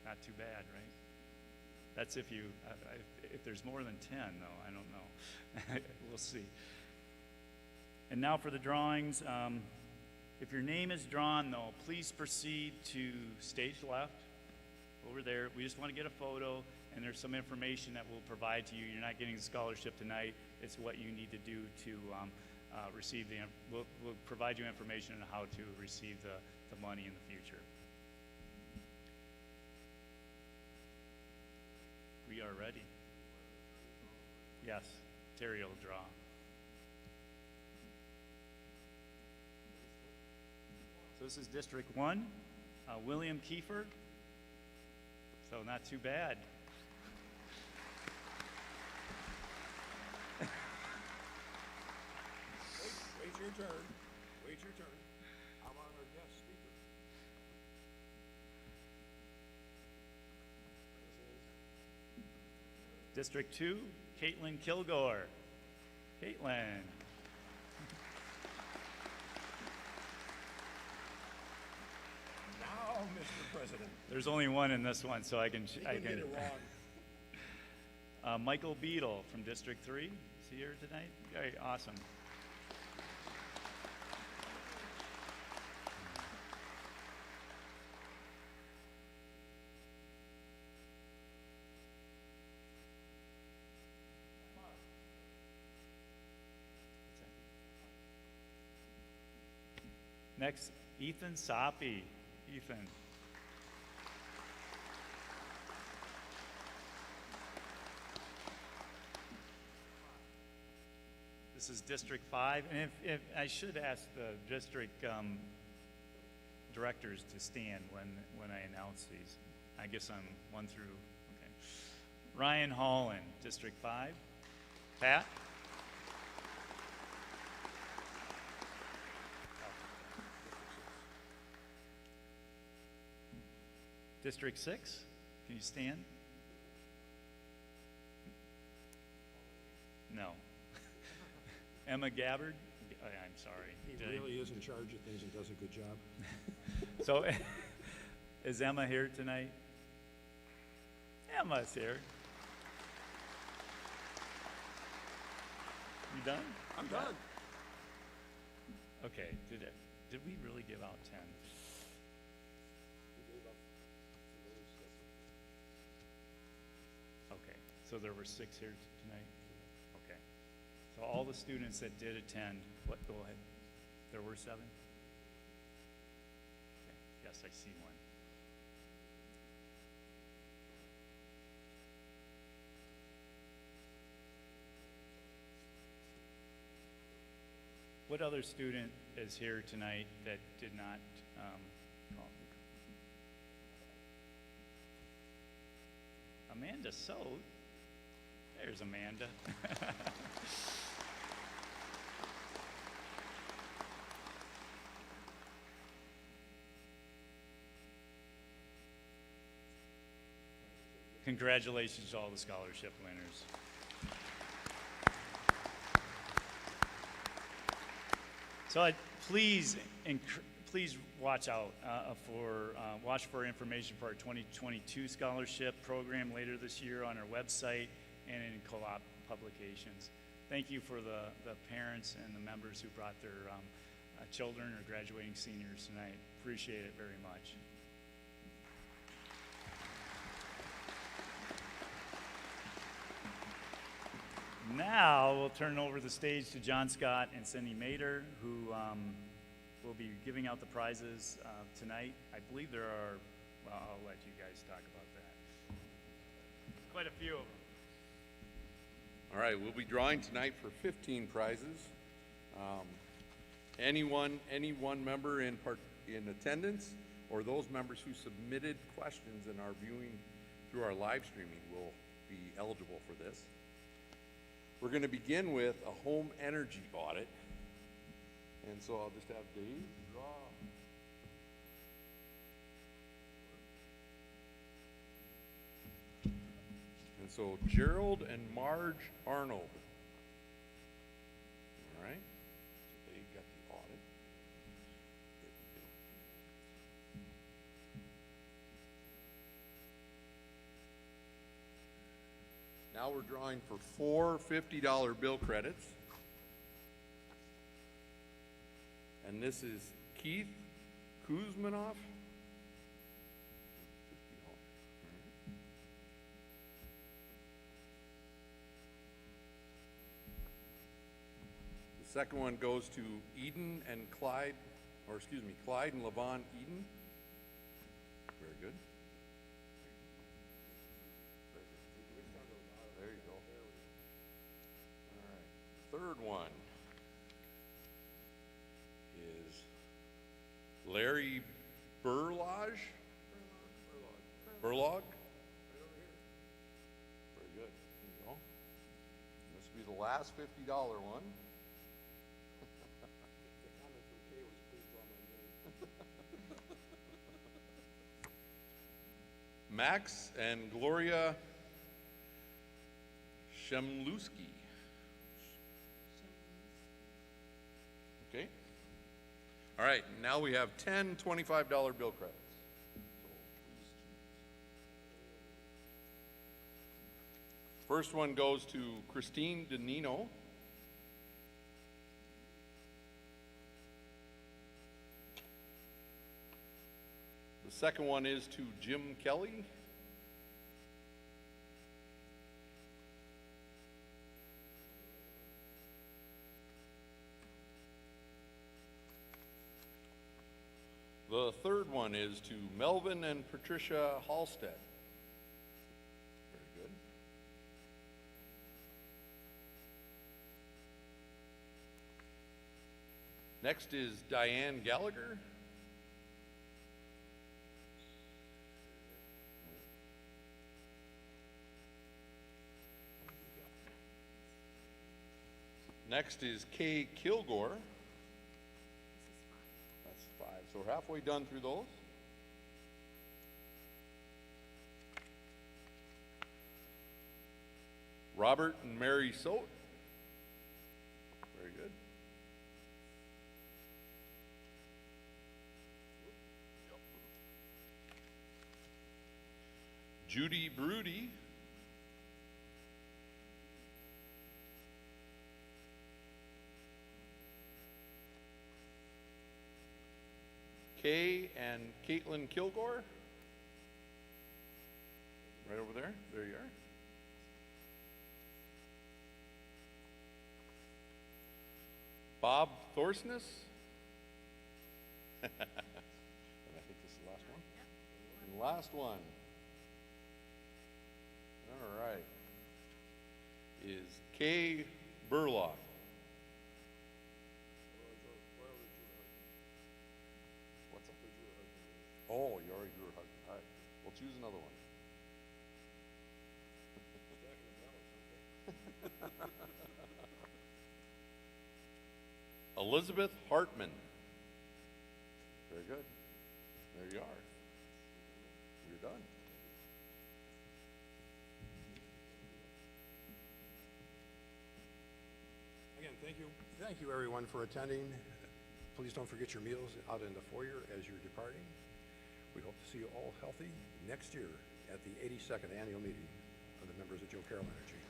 Not too bad, right? That's if you, if there's more than 10, though, I don't know. We'll see. And now for the drawings. If your name is drawn, though, please proceed to stage left, over there. We just want to get a photo, and there's some information that we'll provide to you. You're not getting the scholarship tonight. It's what you need to do to receive the, we'll provide you information on how to receive the money in the future. We are ready. Yes, Terry will draw. So this is District 1, William Kiefer. So not too bad. Wait your turn. Wait your turn. How about our guest speaker? District 2, Caitlin Kilgore. Caitlin. Now, Mr. President. There's only one in this one, so I can. You can get it wrong. Michael Beadle from District 3. Is he here tonight? Very awesome. Next, Ethan Soppy. Ethan. This is District 5, and if I should ask the district directors to stand when I announce these. I guess I'm 1 through, okay. Ryan Holland, District 5. Pat? District 6, can you stand? No. Emma Gabbard? I'm sorry. He really is in charge of things and does a good job. So, is Emma here tonight? Emma's here. You done? I'm done. Okay, did we really give out 10? Okay, so there were 6 here tonight? Okay. So all the students that did attend, go ahead. There were 7? Okay. Yes, I see one. What other student is here tonight that did not call? Amanda Sote. There's Amanda. congratulations to all the scholarship winners. So please watch out watch for information for our 2022 scholarship program later this year on our website and in co-op publications. Thank you for the parents and the members who brought their children or graduating seniors tonight. Appreciate it very much. Now we'll turn over the stage to John Scott and Cindy Mater, who will be giving out the prizes tonight. I believe there are, well, I'll let you guys talk about that. Quite a few of them. All right, we'll be drawing tonight for 15 prizes. Any one member in attendance or those members who submitted questions in our viewing through our live streaming will be eligible for this. We're going to begin with a home energy audit. And so I'll just have Dave draw. And so Gerald and Marge Arnold. All right. So they got the audit. Now we're drawing for 4 $50 bill credits. And this is Keith Kuzmanoff. The second one goes to Clyde and Levon Eden. Very good. There you go. All right. Third one is Larry Burlage. Burlog. Very good. There you go. This will be the last $50 one. Max and Gloria Shemluski. Okay. All right, now we have 10 $25 bill credits. So please choose. First one goes to Christine DeNino. The second one is to Jim Kelly. The third one is to Melvin and Patricia Halstead. Very good. Next is Diane Gallagher. Next is Kay Kilgore. That's 5. So we're halfway done through those. Robert and Mary Sote. Very good. Judy Broody. Kay and Caitlin Kilgore. Right over there. There you are. Bob Thorsness. And I think this is the last one. And the last one. All right. Is Kay Burlock. What's up? Oh, you already drew her husband. All right. We'll choose another one. Elizabeth Hartman. Very good. There you are. You're done. Thank you. Thank you, everyone, for attending. Please don't forget your meals out in the foyer as you're departing. We hope to see you all healthy next year at the 82nd annual meeting of the members of Joe Carroll Energy.